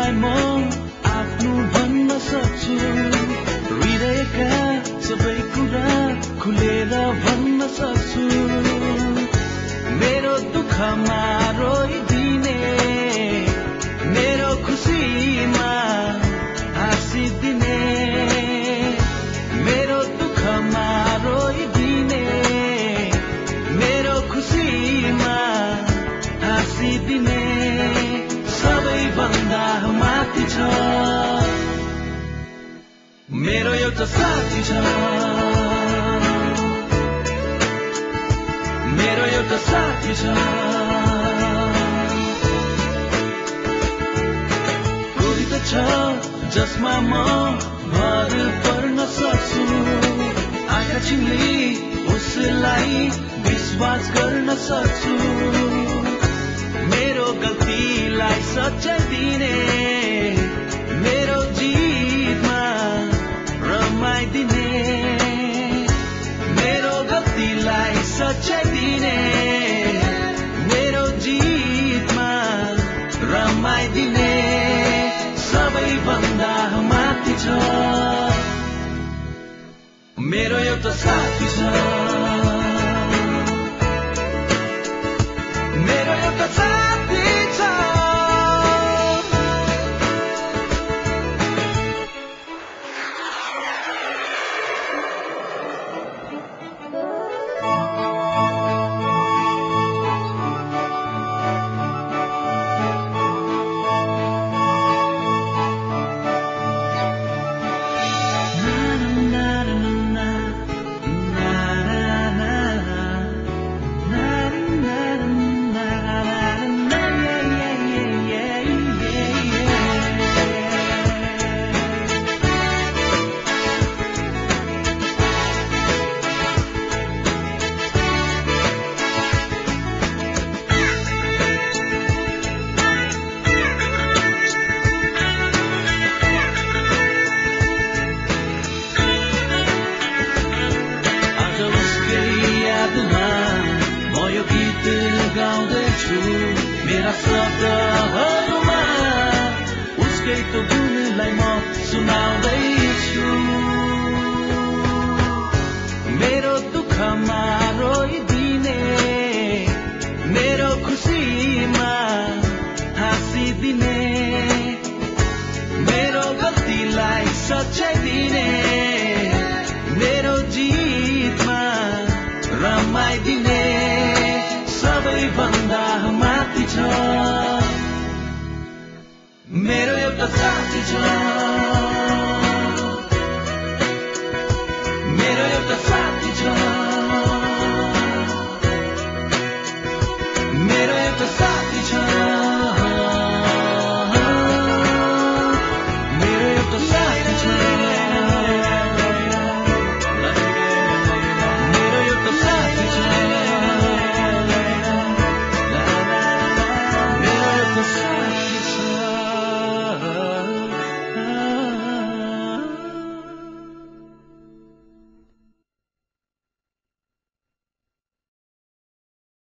तिमीलाई म आफ्नो भन्न सक्छु हृदयका सबै कुरा खुलेर भन्न सक्छु मेरो दुःखमा रोइदिने मेरो खुसीमा हाँसिदिने मेरो दुःखमा रोइदिने मेरो खुसीमा हाँसिदिने सबैभन्दा माथि छ मेरो एउटा साथी छ मेरो एउटा साथी छ कोही त छ जसमा म भर पर्न सक्छु आँखा चिम्ली उसलाई विश्वास गर्न सक्छु मेरो गल्तीलाई सच्याइ दिने मेरो जितमा रमाइदिने मेरो गल्तीलाई सच्याइ दिने मेरो जितमा रमाइदिने सबैभन्दा माथि छ मेरो एउटा साथी छ मेरो एउटा साथी छ मेरा शब्दहरूमा उसकै त गुणलाई म सुनाउँदैछु मेरो दुःखमा रोइदिने मेरो खुसीमा हाँसिदिने मेरो गल्तीलाई सच्याइदिने मेरो जितमा रमाइदिने सबैभन्दा माथि छ मेरो एउटा साथी छ